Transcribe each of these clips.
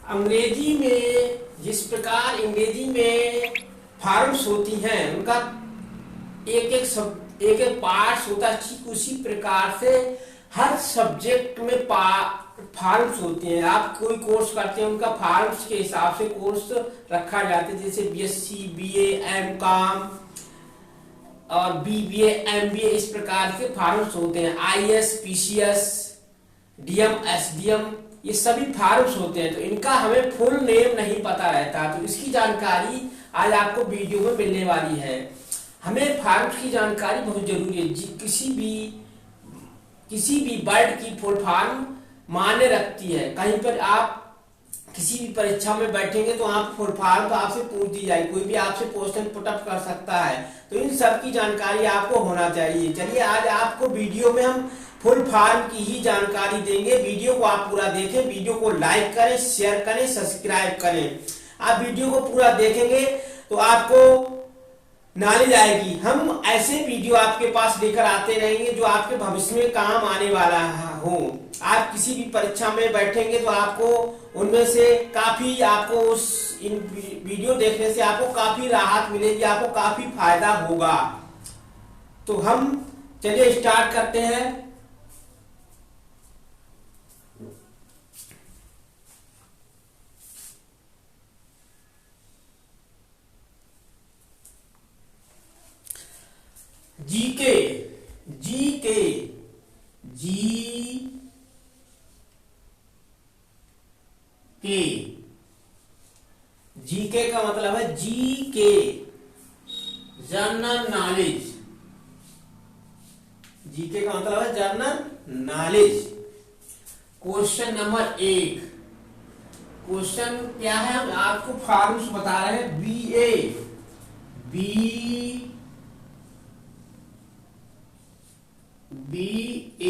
अंग्रेजी में जिस प्रकार अंग्रेजी में फॉर्म्स होती हैं, उनका एक एक सब एक एक पार्ट्स होता है, ठीक उसी प्रकार से हर सब्जेक्ट में फॉर्म्स होते हैं। आप कोई कोर्स करते हैं, उनका फॉर्म्स के हिसाब से कोर्स रखा जाता है। जैसे बीएससी, बीए, एमकॉम और बीबीए, एमबीए, इस प्रकार के फॉर्म्स होते हैं। आईएएस, पीसीएस, डीएम, एसडीएम, ये सभी फॉर्म्स होते हैं। तो इनका हमें फुल नेम नहीं पता रहता, तो इसकी जानकारी आज आपको वीडियो में मिलने वाली है। हमें फॉर्म्स की जानकारी बहुत जरूरी है। किसी भी वर्ड की फुल फॉर्म मायने रखती है। कहीं पर आप किसी भी परीक्षा में बैठेंगे तो आप फुल फॉर्म तो आपसे पूछ दी जाएगी, कोई भी आपसे क्वेश्चन पुटअप कर सकता है, तो इन सब की जानकारी आपको होना चाहिए। चलिए आज आपको वीडियो में हम फुल फॉर्म की ही जानकारी देंगे। वीडियो को आप पूरा देखें, वीडियो को लाइक करें, शेयर करें, सब्सक्राइब करें। आप वीडियो को पूरा देखेंगे तो आपको नॉलेज आएगी। हम ऐसे वीडियो आपके पास लेकर आते रहेंगे जो आपके भविष्य में काम आने वाला हो। आप किसी भी परीक्षा में बैठेंगे तो आपको उनमें से काफी आपको इन वीडियो देखने से आपको काफी राहत मिलेगी, आपको काफी फायदा होगा। तो हम चलिए स्टार्ट करते हैं। जीके, जीके, जी के, जीके का मतलब है जीके, जनरल नॉलेज। जीके का मतलब है general knowledge. Question number 1। Question क्या है, हम आपको फॉर्म्स बता रहे हैं। बीए, बी बीए,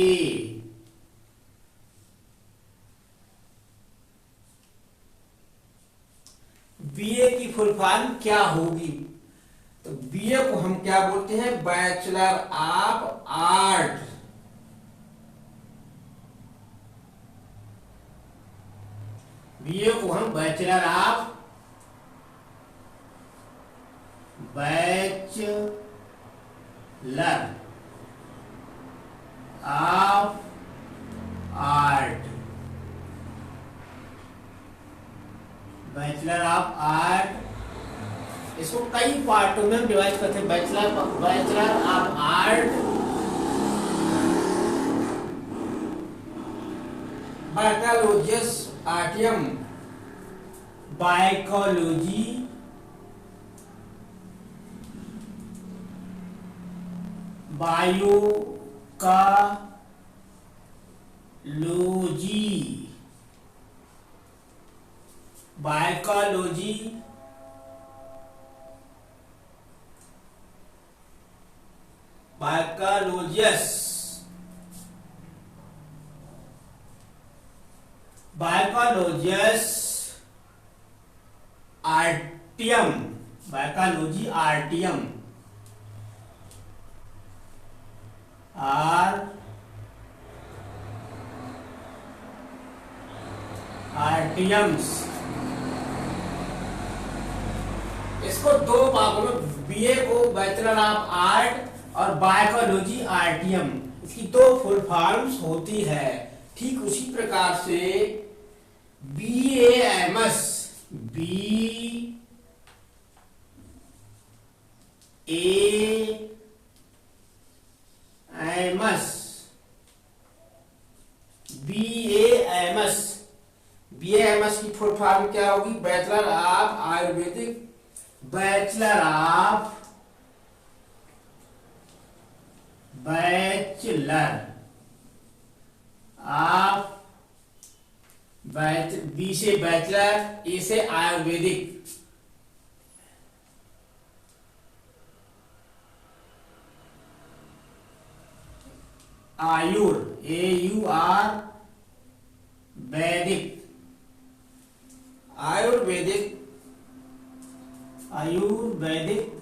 बीए की फुल फॉर्म क्या होगी? तो बीए को हम क्या बोलते हैं? Bachelor of art. बीए को हम bachelor of art, bachelor of art, इसको कई पार्टों में हम डिवाइड करते हैं। बैचलर ऑफ आर्ट, बायोलॉजियस आर्टियम, बायोलॉजी, बायोलॉजी, बायोलॉजियस, बायोलॉजियस आर्टियम, बायोलॉजी आर्टियम, आर्टियम्स। इसको दो भागों में, बीए को बैचलर ऑफ आर्ट और बायोलॉजी आर्टियम, इसकी दो फुल फॉर्म्स होती है। ठीक उसी प्रकार से BAMS, B A MS, BAMS, BAMS की फुल फॉर्म क्या होगी? Bachelor of Ayurvedic, bachelor of B से बैचलर, ए से आयुर्वेदिक, आयुर, AUR, वैदिक, आयुर्वेदिक, आयुर्वेदिक,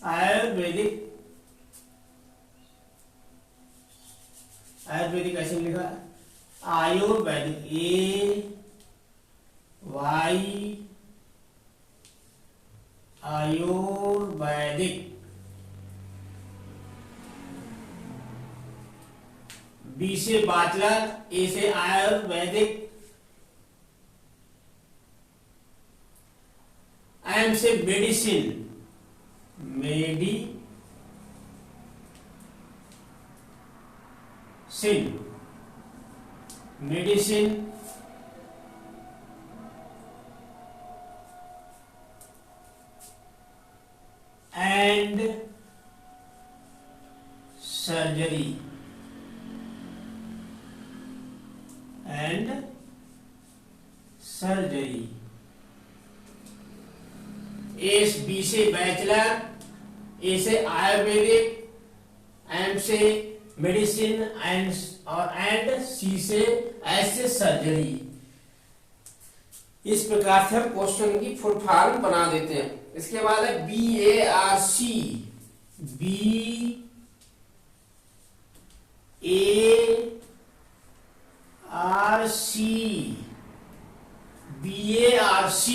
आयुर्वेदिक आयुर्वेदिक ऐसे लिखा, आयुर्वेदिक AY आयुर्वेदिक, B से बैचलर, A से आयुर्वेदिक, M से medicine, medicine and surgery, B से बैचलर, ए से आयुर्वेदिक, एम से मेडिसिन एंड सी से एस से सर्जरी। इस प्रकार से हम क्वेश्चन की फुल फॉर्म बना देते हैं। इसके बाद है BARC, BARC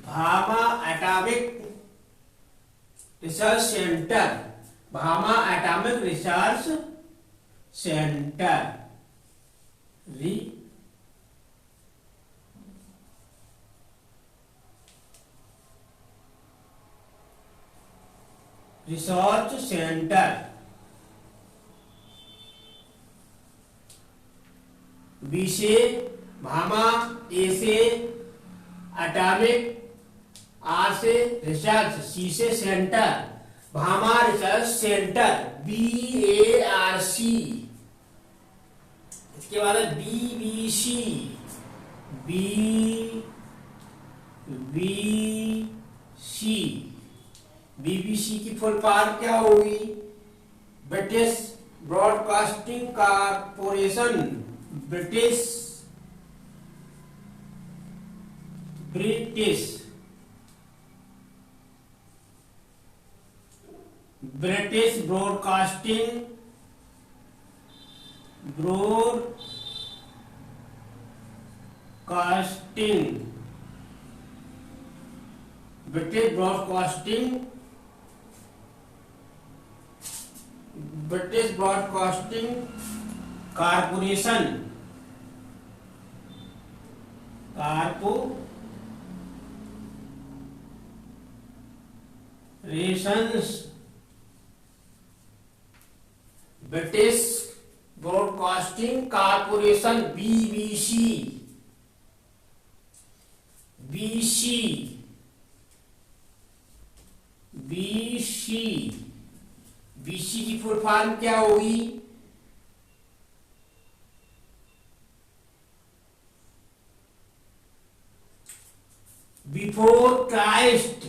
Bhabha atomic, research centre, Bhabha atomic research centre, research centre. B से भामा, ए से एटॉमिक, आर से रिसर्च, सी से centre, Bhama research centre BARC। इसके बाद है BBC की फुल फॉर्म क्या होगी? British Broadcasting Corporation, British Broadcasting Corporation, British Broadcasting Corporation BC की फुल फॉर्म क्या होगी? बिफोर क्राइस्ट,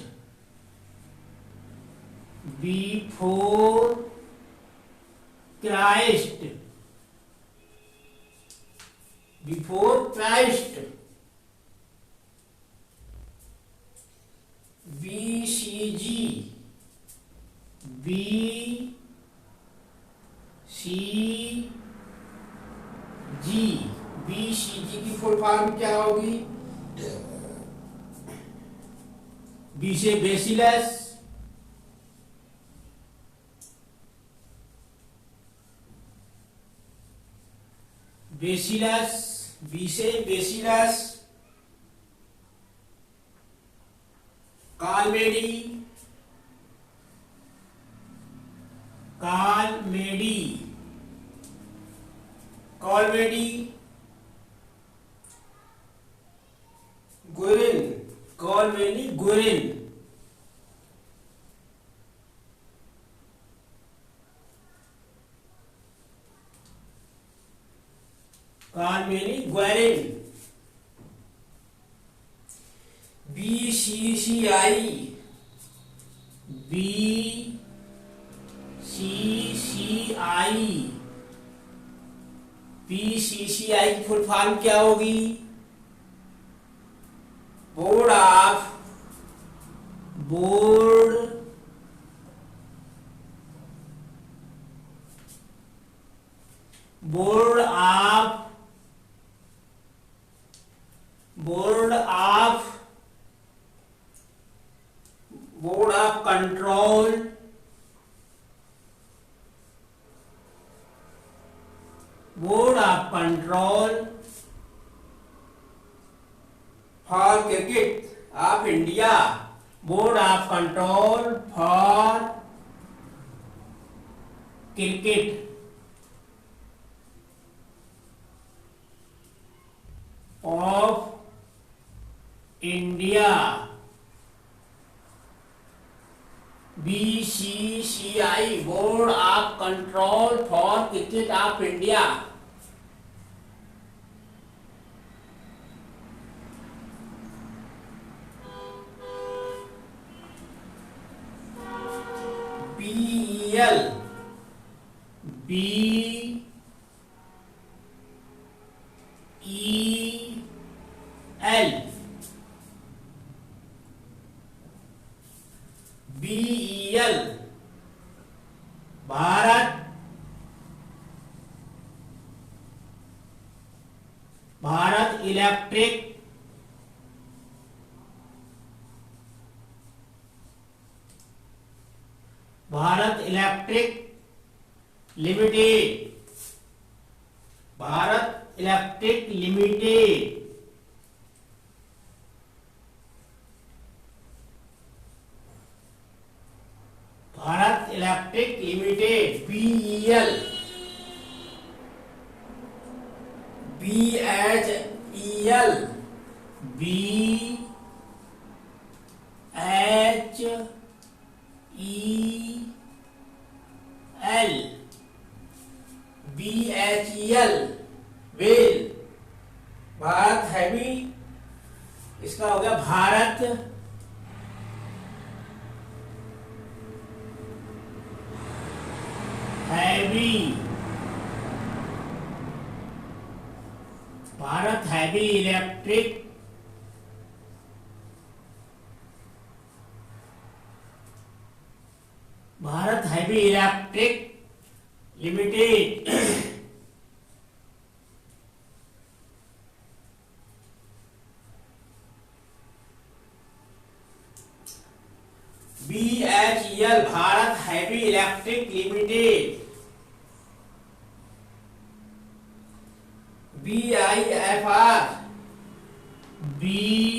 BCG, BCG की फुल फॉर्म क्या होगी? बी से बेसिलस, बी से bacillus, Calmette, Guerin, BCCI, BCCI, BCCI की फुल फॉर्म क्या होगी? Board of control for cricket of India, board of control for cricket of India, BCCI, board of control for cricket of India. BEL, BEL, Bharat electric limited, Bharat electric limited, Bharat electric limited, BEL, BHEL, BHEL, well, Bharat heavy, इसका हो गया Bharat heavy, Bharat heavy electric limited, BHEL, Bharat heavy electric limited, BIFR, BIFR,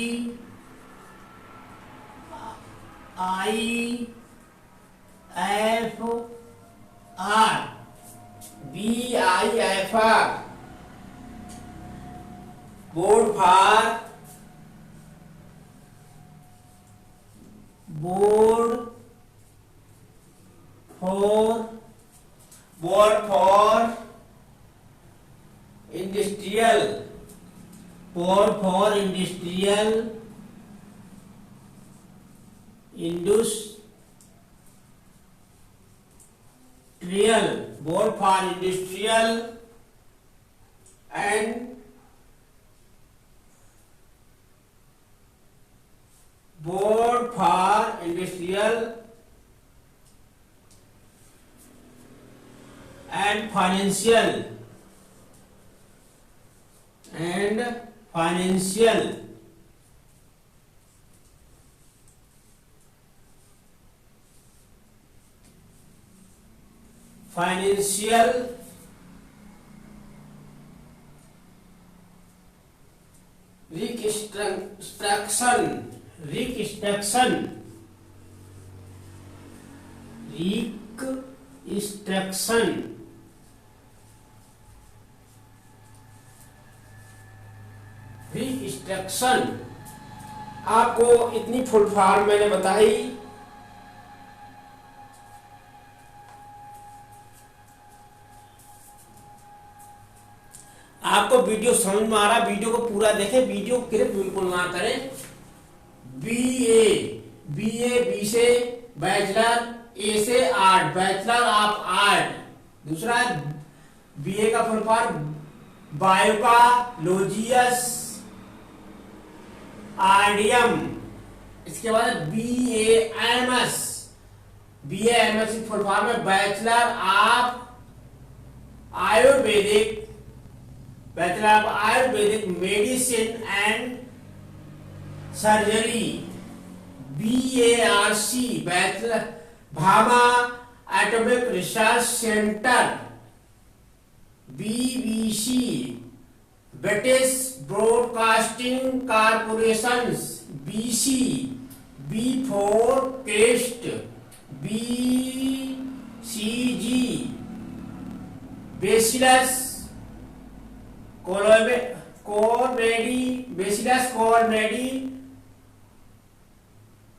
board for industrial, and board for industrial and financial restriction. आपको इतनी full form मैंने बताई। आपको video समझ में आ रहा, वीडियो को पूरा देखें, वीडियो को क्लिप बिल्कुल ना करें। बी से बैचलर, ए से आर्ट, बैचलर ऑफ आर्ट। दूसरा बीए का फुल फॉर्म बायोलॉजियस आर्डियम। इसके बाद BAMS, BAMS की फुल फॉर्म है bachelor of Ayurvedic, bachelor of Ayurvedic medicine and surgery. BARC, bachelor Bhabha atomic research centre. BBC, British Broadcasting Corporation, BC, B for Christ, BCG, bacillus कोरनेडी, bacillus कोरनेडी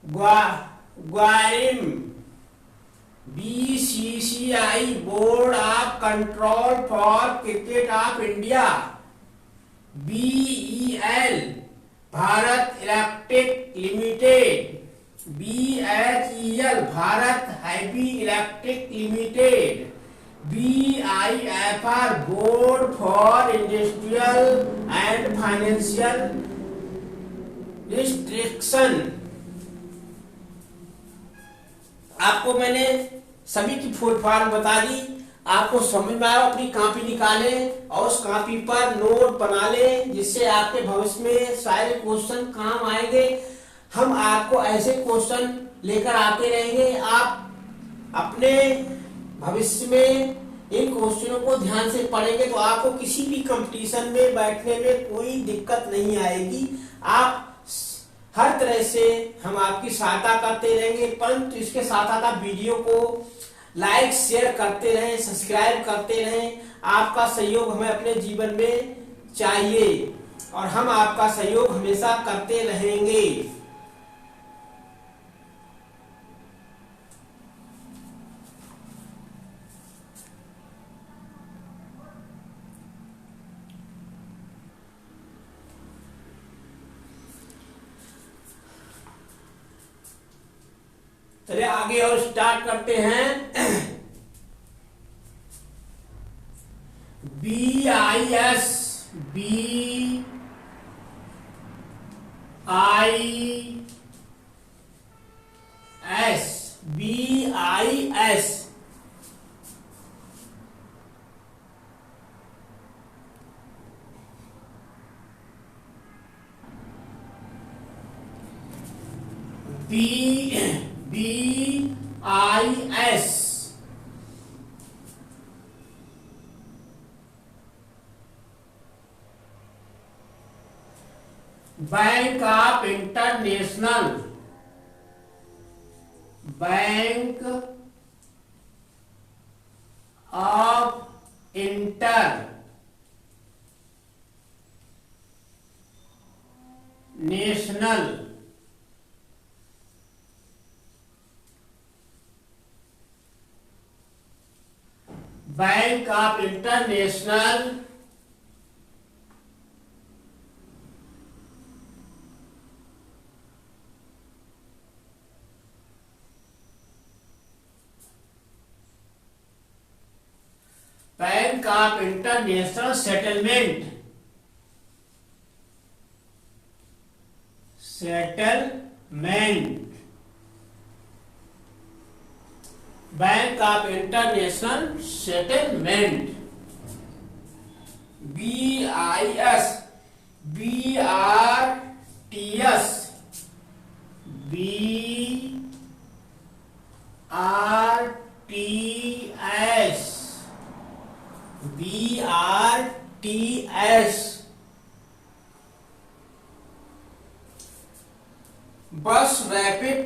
ग्वारिम। BCCI, board of control for cricket of India. BEL, Bharat electric limited. BHEL, Bharat heavy electric limited. BIFR, board for industrial and financial restriction. आपको मैंने सभी की full form बता दी, आपको समझ में आया। अपनी कॉपी निकालें और उस कॉपी पर नोट बना लें, जिससे आपके भविष्य में सारे क्वेश्चन काम आएंगे। हम आपको ऐसे क्वेश्चन लेकर आते रहेंगे। आप अपने भविष्य में इन क्वेश्चनों को ध्यान से पढ़ेंगे तो आपको किसी भी कंपटीशन में बैठने में कोई दिक्कत नहीं आएगी। आप हर तरह से हम आपकी सहायता करते रहेंगे, परंतु इसके साथ साथ आप वीडियो को लाइक शेयर करते रहें, सब्सक्राइब करते रहें। आपका सहयोग हमें अपने जीवन में चाहिए और हम आपका सहयोग हमेशा करते रहेंगे। चलिए आगे और स्टार्ट करते हैं। BIS, BIS, BIS, bank of international, bank of international, bank of international bank of international settlement, bank of international settlement. BIS, BRTS, BRTS, बस रैपिड,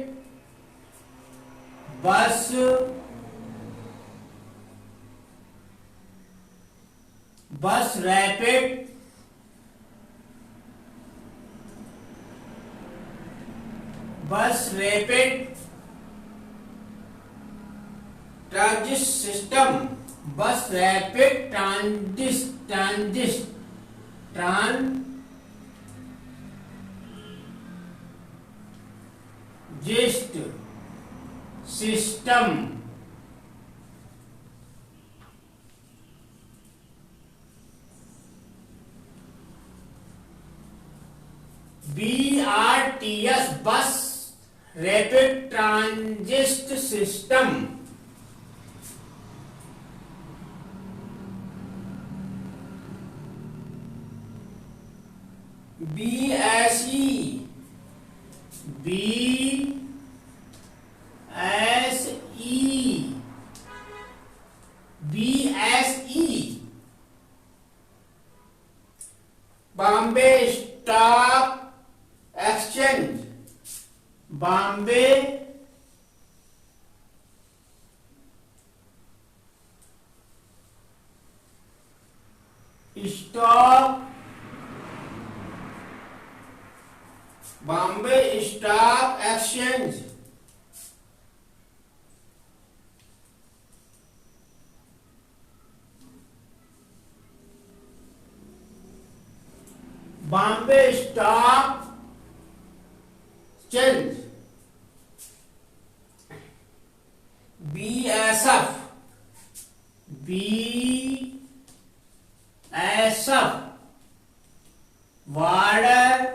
बस रैपिड ट्रांजिट सिस्टम, बस रैपिड जिस्ट सिस्टम, BRTS बस rapid transit system, BSE Bombay stock exchange, Bombay stock, Bombay stock exchange, Bombay stock exchange, BSF border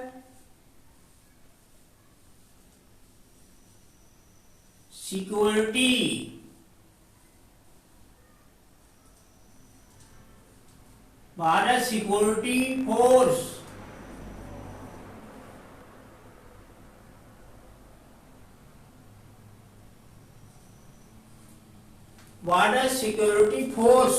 security, Bharat security force, border security force,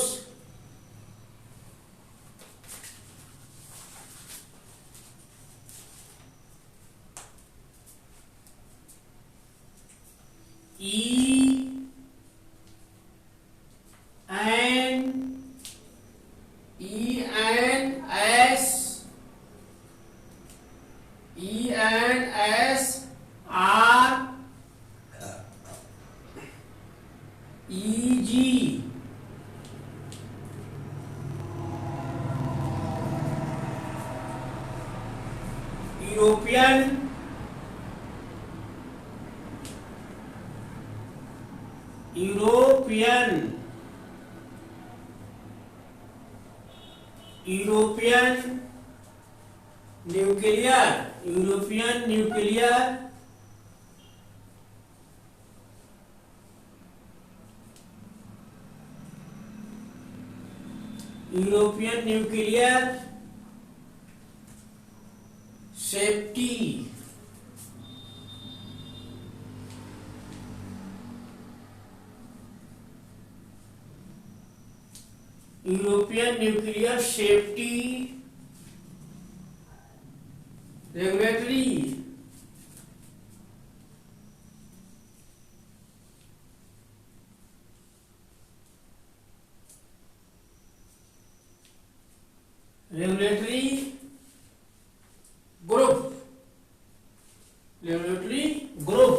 EG, European European European nuclear, European nuclear, European nuclear safety, European nuclear safety regulatory, regulatory group, regulatory group,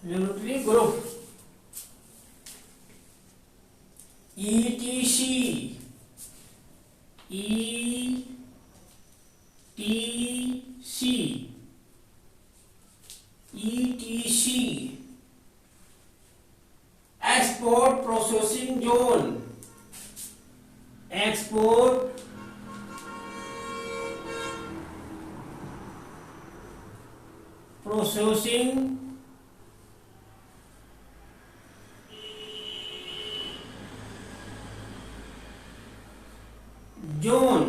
regulatory group, ETC, export processing zone, export processing zone,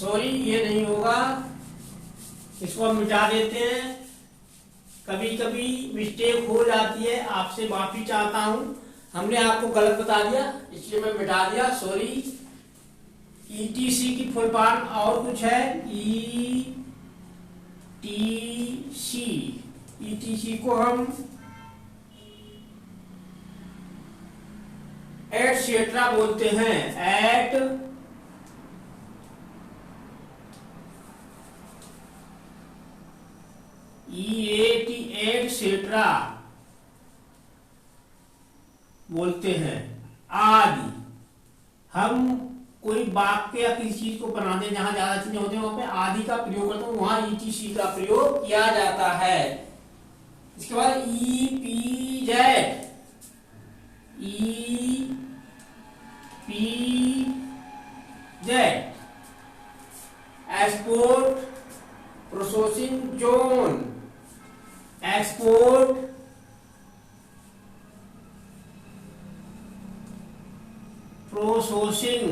sorry ये नहीं होगा, इसको हम मिटा देते हैं। कभी कभी मिस्टेक हो जाती है, आपसे माफी चाहता हूं, हमने आपको गलत बता दिया इसलिए मैं मिटा दिया, सॉरी। ETC की फुल फॉर्म और कुछ है, ETC को हम एटसेट्रा बोलते हैं, EAT एटसेट्रा बोलते हैं आदि। हम कोई वाक्य या किसी चीज को बनाते हैं जहां ज्यादा चीजें होती हैं वहां पे आदि का प्रयोग करते हैं, वहां ETC का प्रयोग किया जाता है। इसके बाद EPZ export processing zone, export processing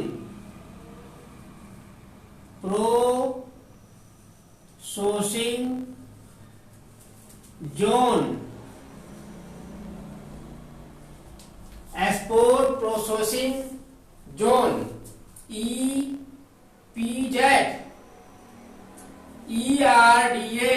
zone, export processing zone EPZ, ERDA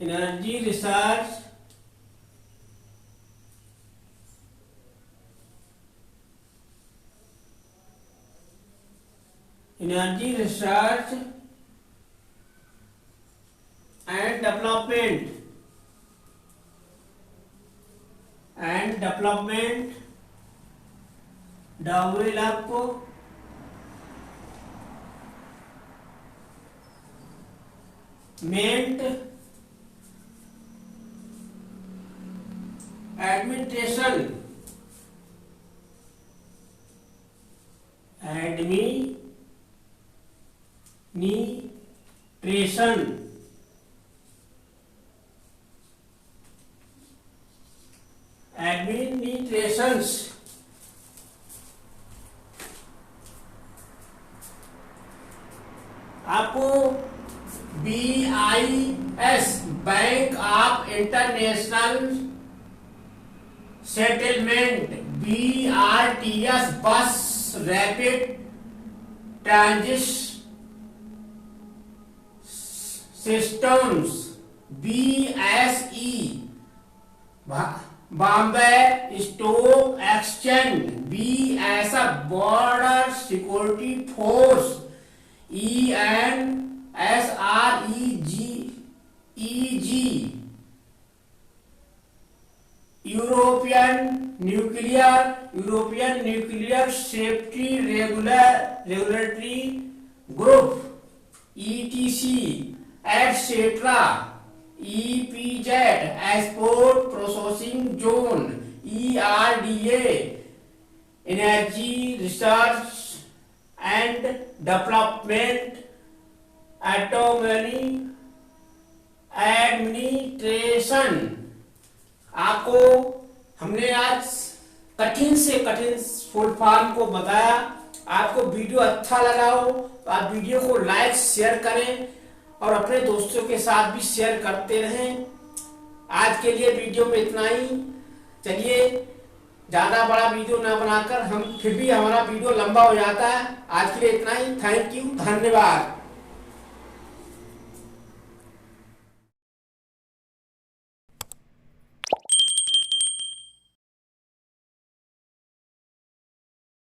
energy research, energy research and development administration administrations. आपको BIS bank of international settlement, BRTS बस rapid transit systems, BSE Bombay stock exchange, BSF border security force, ENSREG European nuclear safety regulatory group, ETC etcetera, EPZ export processing zone, ERDA energy research and development administration. आपको हमने आज कठिन से कठिन full form को बताया। आपको वीडियो अच्छा लगा हो तो आप वीडियो को लाइक शेयर करें और अपने दोस्तों के साथ भी शेयर करते रहें। आज के लिए वीडियो में इतना ही। चलिए, ज्यादा बड़ा वीडियो ना बनाकर, हम फिर भी हमारा वीडियो लंबा हो जाता है। आज के लिए इतना ही। थैंक यू, धन्यवाद।